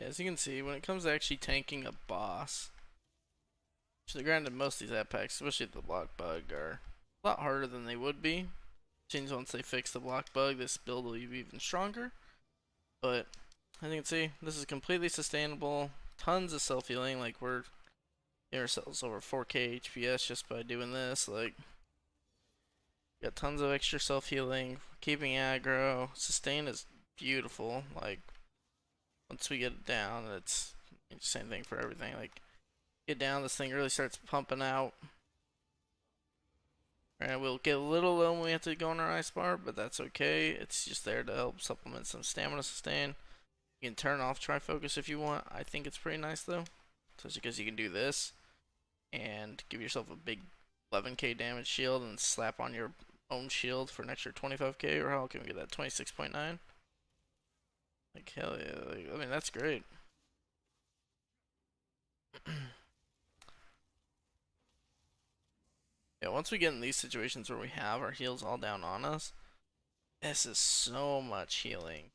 As you can see, when it comes to actually tanking a boss, which granted most of these app packs, especially the block bug, are a lot harder than they would be. Seems once they fix the block bug, this build will be even stronger. But as you can see, this is completely sustainable. Tons of self-healing, like we're getting ourselves over 4k HPS just by doing this. Like, got tons of extra self-healing, keeping aggro. Sustain is beautiful. Like, once we get it down, it's the same thing for everything. Like, get down, this thing really starts pumping out. And we'll get a little low when we have to go on our ice bar, but that's okay. It's just there to help supplement some stamina sustain. You can turn off Tri-Focus if you want. I think it's pretty nice though. So it's because you can do this and give yourself a big 11k damage shield and slap on your own shield for an extra 25k, or how can we get that 26.9? Like, hell yeah. Like, I mean, that's great. Yeah, once we get in these situations where we have our heals all down on us, this is so much healing.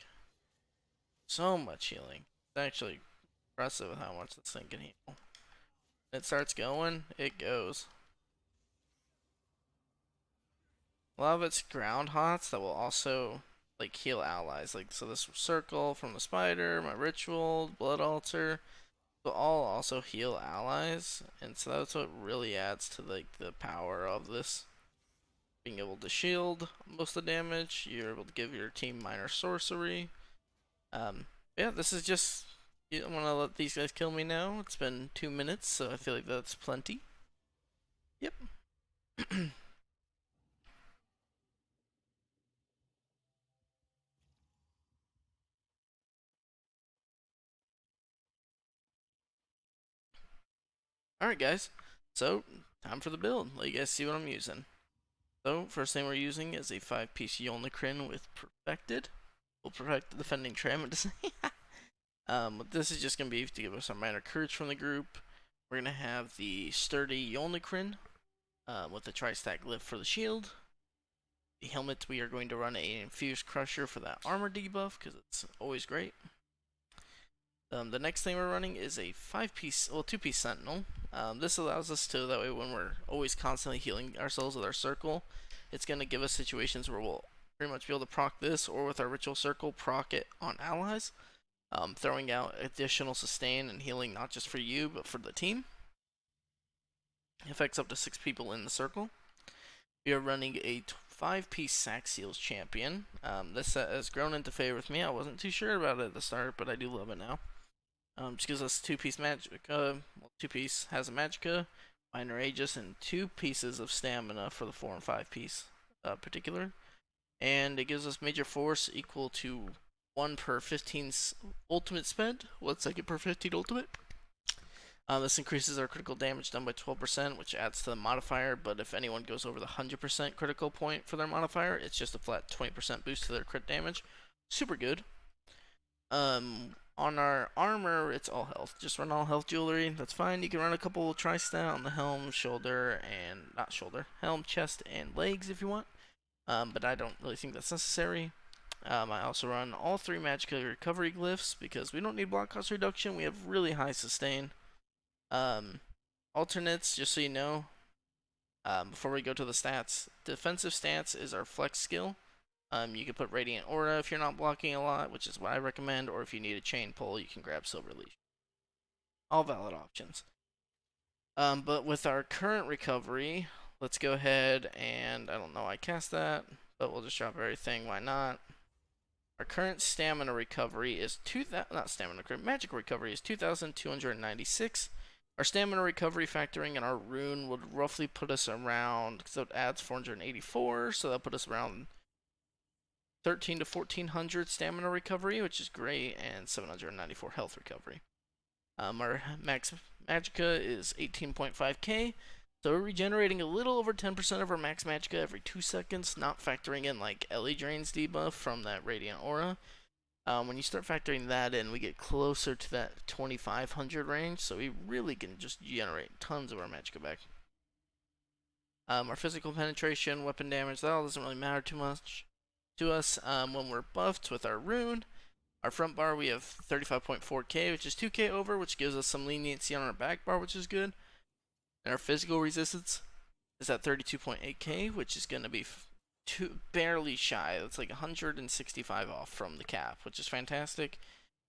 So much healing. It's actually impressive how much this thing can heal. It starts going, it goes. A lot of it's ground hots that will also like heal allies. Like, so this circle from the spider, my ritual, blood altar, will all also heal allies, and so that's what really adds to like the power of this. Being able to shield most of the damage, you're able to give your team minor sorcery. Yeah, this is just, you don't want to let these guys kill me now. It's been 2 minutes, so I feel like that's plenty. Yep. Alright guys, so time for the build. Let you guys see what I'm using. So first thing we're using is a 5-piece Yolnahkrin with Perfected. We'll perfect the defending Tram. This is just going to be to give us our minor courage from the group. We're going to have the sturdy Yolnahkrin with the tri-stack lift for the shield. The helmet, we are going to run a infused crusher for that armor debuff because it's always great. The next thing we're running is a 5-piece, well, 2-piece sentinel. This allows us to, that way when we're always constantly healing ourselves with our circle, it's going to give us situations where we'll pretty much be able to proc this, or with our ritual circle, proc it on allies, throwing out additional sustain and healing not just for you, but for the team. It affects up to 6 people in the circle. We are running a 5-piece Sack Seals champion. This set has grown into favor with me. I wasn't too sure about it at the start, but I do love it now. Just gives us 2-piece Magicka, well, 2-piece has a Magicka, minor Aegis, and 2 pieces of stamina for the 4 and 5-piece particular. And it gives us major force equal to 1 per 15 ultimate spent, 1 second per 15 ultimate. This increases our critical damage done by 12%, which adds to the modifier, but if anyone goes over the 100% critical point for their modifier, it's just a flat 20% boost to their crit damage. Super good. On our armor, it's all health. Just run all health jewelry. That's fine. You can run a couple tri-stat on the helm, shoulder, and not shoulder, helm, chest, and legs if you want. But I don't really think that's necessary. I also run all 3 Magicka recovery glyphs because we don't need block cost reduction. We have really high sustain. Alternates, just so you know, before we go to the stats, defensive stance is our flex skill. You can put Radiant Aura if you're not blocking a lot, which is what I recommend, or if you need a chain pull, you can grab Silver Leash. All valid options. But with our current recovery, let's go ahead and, I don't know, I cast that, but we'll just drop everything, why not? Our current stamina recovery is magic recovery is 2,296. Our stamina recovery factoring in our rune would roughly put us around, so it adds 484, so that'll put us around 13 to 1400 stamina recovery, which is great, and 794 health recovery. Our max magicka is 18.5k, so we're regenerating a little over 10% of our max magicka every 2 seconds, not factoring in like Ellie Drain's debuff from that Radiant Aura. When you start factoring that in, we get closer to that 2500 range, so we really can just generate tons of our magicka back. Our physical penetration, weapon damage, that all doesn't really matter too much to us. When we're buffed with our rune, Our front bar, we have 35.4k, which is 2k over, which gives us some leniency on our back bar, which is good. And our physical resistance is at 32.8k, which is going to be barely shy. It's like 165 off from the cap, which is fantastic.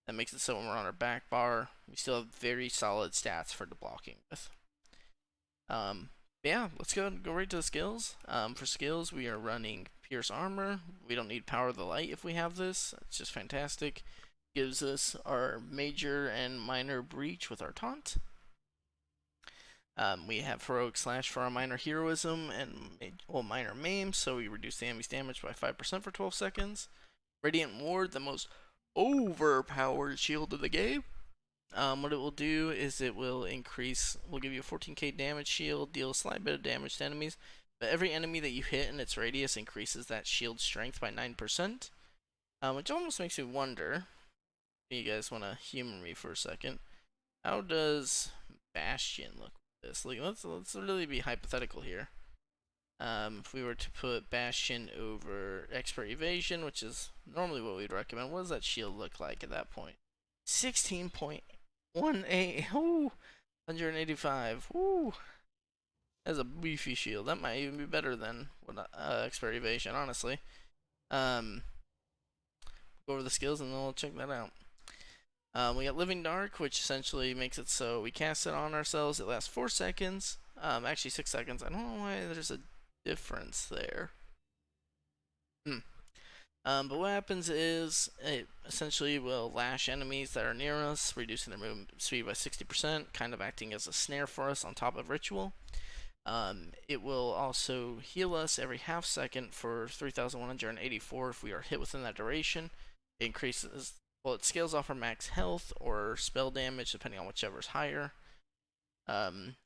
That makes it so when we're on our back bar, we still have very solid stats for the blocking with. Yeah, let's go right to the skills. For skills, we are running Pierce Armor. We don't need Power of the Light if we have this. It's just fantastic. Gives us our Major and Minor Breach with our Taunt. We have Heroic Slash for our Minor Heroism and Minor Maim, so we reduce the enemy's damage by 5% for 12 seconds. Radiant Ward, the most overpowered shield of the game. What it will do is it will we'll give you a 14k damage shield, deal a slight bit of damage to enemies, but every enemy that you hit in its radius increases that shield strength by 9%, which almost makes me wonder, if you guys want to humor me for a second, how does Bastion look with this? Like, let's really be hypothetical here. If we were to put Bastion over Expert Evasion, which is normally what we'd recommend, what does that shield look like at that point? 16.18. Ooh, 185. Ooh, that's a beefy shield. That might even be better than Expert Evasion, honestly. Go over the skills and then we'll check that out. We got Living Dark, which essentially makes it so we cast it on ourselves. It lasts 4 seconds. Actually 6 seconds. I don't know why there's a difference there. But what happens is it essentially will lash enemies that are near us, reducing their movement speed by 60%, kind of acting as a snare for us on top of Ritual. It will also heal us every half second for 3,184 if we are hit within that duration. It increases, well, it scales off our max health or spell damage depending on whichever is higher.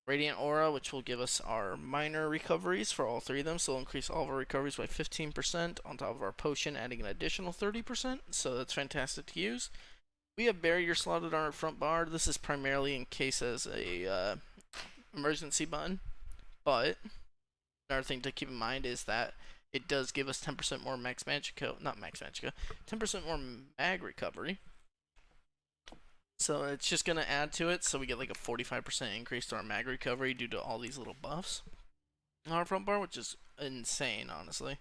Radiant Aura, which will give us our minor recoveries for all 3 of them, so it'll increase all of our recoveries by 15% on top of our potion, adding an additional 30%, so that's fantastic to use. We have Barrier slotted on our front bar. This is primarily in case as a emergency button, but another thing to keep in mind is that it does give us 10% more 10% more mag recovery. So it's just going to add to it, so we get like a 45% increase to our mag recovery due to all these little buffs on our front bar, which is insane, honestly.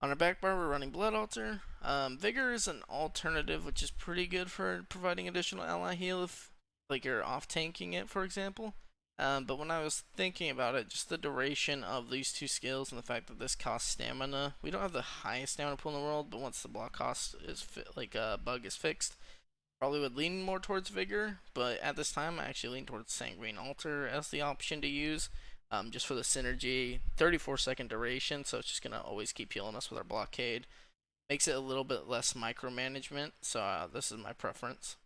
On our back bar, we're running Blood Altar. Vigor is an alternative, which is pretty good for providing additional ally heal if like you're off-tanking it, for example. But when I was thinking about it, just the duration of these 2 skills and the fact that this costs stamina, we don't have the highest stamina pool in the world, but once the block cost is bug is fixed, probably would lean more towards Vigor, but at this time I actually lean towards Sanguine Altar as the option to use, just for the synergy. 34-second duration, so it's just going to always keep healing us with our blockade. Makes it a little bit less micromanagement, so this is my preference.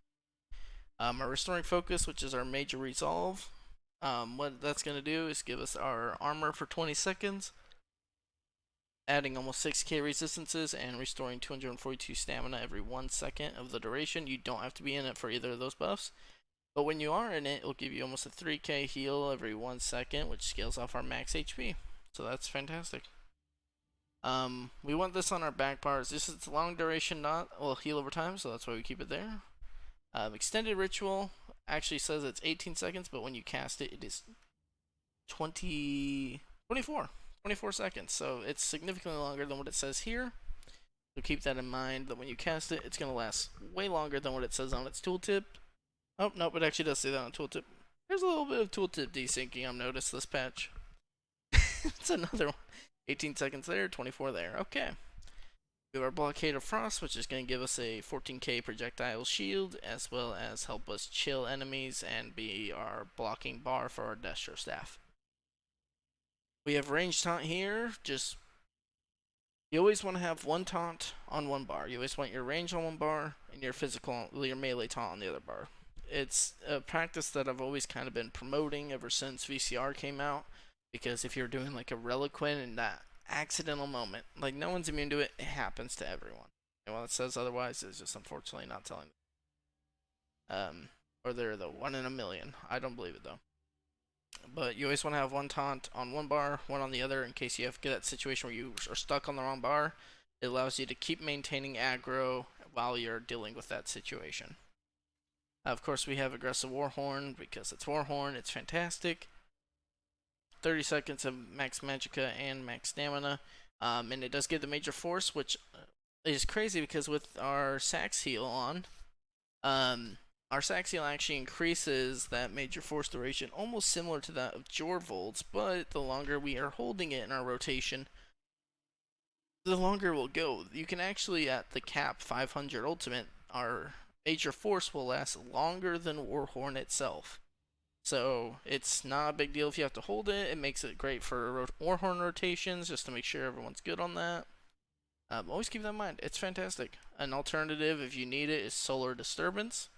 Our Restoring Focus, which is our major resolve, what that's going to do is give us our armor for 20 seconds, adding almost 6k resistances and restoring 242 stamina every 1 second of the duration. You don't have to be in it for either of those buffs, but when you are in it, it'll give you almost a 3k heal every 1 second, which scales off our max HP. So that's fantastic. We want this on our back bars. This is long duration, will heal over time, so that's why we keep it there. Extended Ritual actually says it's 18 seconds, but when you cast it, it is 24 seconds, so it's significantly longer than what it says here. So keep that in mind, that when you cast it, it's going to last way longer than what it says on its tooltip. Oh, nope, it actually does say that on tooltip. There's a little bit of tooltip desyncing I've noticed this patch. It's another one. 18 seconds there, 24 there. Okay. We have our Blockade of Frost, which is going to give us a 14k projectile shield, as well as help us chill enemies and be our blocking bar for our Destro Staff. We have range taunt here. You always want to have 1 taunt on 1 bar. You always want your range on 1 bar and your melee taunt on the other bar. It's a practice that I've always kind of been promoting ever since VCR came out, because if you're doing like a Reliquin and that accidental moment, like no one's immune to it, it happens to everyone. And while it says otherwise, it's just unfortunately not telling them. Or they're the 1 in a million. I don't believe it though. But you always want to have 1 taunt on 1 bar, 1 on the other, in case you have to get that situation where you are stuck on the wrong bar. It allows you to keep maintaining aggro while you're dealing with that situation. Of course, we have Aggressive Warhorn because it's Warhorn. It's fantastic. 30 seconds of max magicka and max stamina. And it does give the major force, which is crazy because with our sax heal on, our sax heal actually increases that major force duration, almost similar to that of Jorvold's, but the longer we are holding it in our rotation, the longer it will go. You can actually, at the cap 500 ultimate, our major force will last longer than Warhorn itself. So it's not a big deal if you have to hold it. It makes it great for Warhorn rotations, just to make sure everyone's good on that. Always keep that in mind. It's fantastic. An alternative, if you need it, is Solar Disturbance.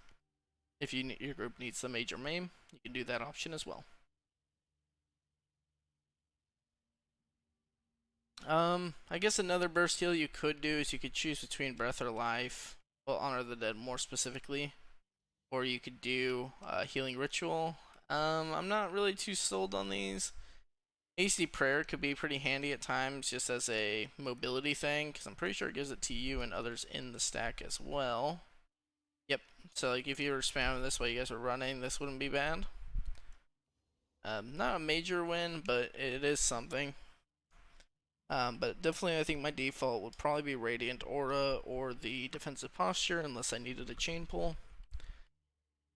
If your group needs the major maim, you can do that option as well. I guess another burst heal you could do is you could choose between Breath or Life. Well, Honor the Dead more specifically. Or you could do Healing Ritual. I'm not really too sold on these. AC Prayer could be pretty handy at times just as a mobility thing, because I'm pretty sure it gives it to you and others in the stack as well. Yep, so like if you were spamming this while you guys were running, this wouldn't be bad. Not a major win, but it is something. But definitely I think my default would probably be Radiant Aura or the Defensive Posture, unless I needed a chain pull.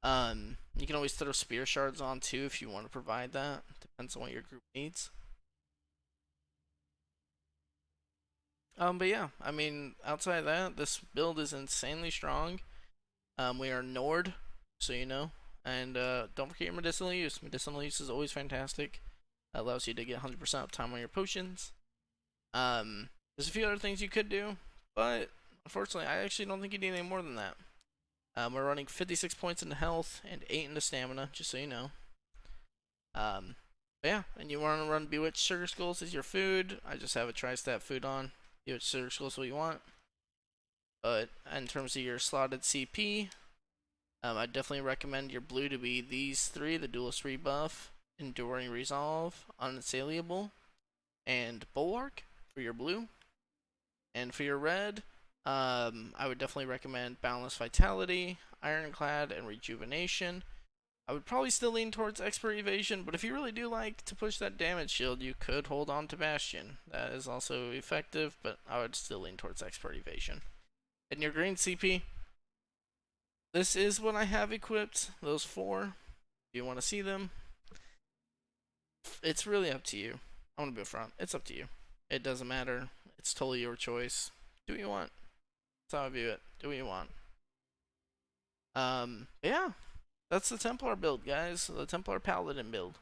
You can always throw Spear Shards on too if you want to provide that. Depends on what your group needs. But yeah, I mean, outside of that, this build is insanely strong. We are Nord, so you know. And don't forget your medicinal use. Medicinal use is always fantastic. It allows you to get 100% uptime on your potions. There's a few other things you could do, but unfortunately, I actually don't think you need any more than that. We're running 56 points into health and 8 into stamina, just so you know. But yeah, and you want to run Bewitched Sugar Skulls as your food. I just have a Tri-Stat food on. Bewitched Sugar Skulls is what you want. But in terms of your slotted CP, I definitely recommend your blue to be these three: the Duelist Rebuff, Enduring Resolve, Unassailable, and Bulwark for your blue. And for your red, I would definitely recommend Boundless Vitality, Ironclad, and Rejuvenation. I would probably still lean towards Expert Evasion, but if you really do like to push that damage shield, you could hold on to Bastion. That is also effective, but I would still lean towards Expert Evasion. And your green CP, this is what I have equipped, those 4. If you want to see them, it's really up to you. I want to be upfront. It's up to you. It doesn't matter. It's totally your choice. Do what you want. That's how I view it. Do what you want. Yeah. That's the Templar build, guys. The Templar Paladin build.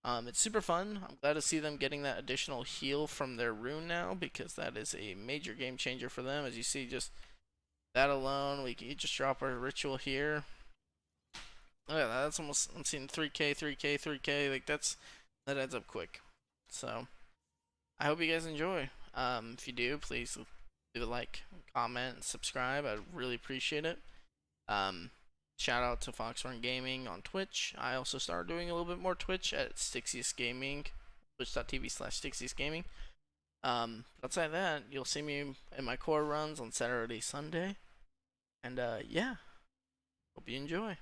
It's super fun. I'm glad to see them getting that additional heal from their rune now, because that is a major game changer for them. As you see, just that alone, we can just drop our ritual here. Oh yeah, that's almost, I'm seeing 3k, 3k, 3k. Like that adds up quick. So I hope you guys enjoy. If you do, please leave a like, comment, and subscribe. I'd really appreciate it. Shout out to Foxhorn Gaming on Twitch. I also started doing a little bit more Twitch at Stixiest Gaming, twitch.tv/Stixiest Gaming. Outside that, you'll see me in my core runs on Saturday, Sunday. And yeah, hope you enjoy.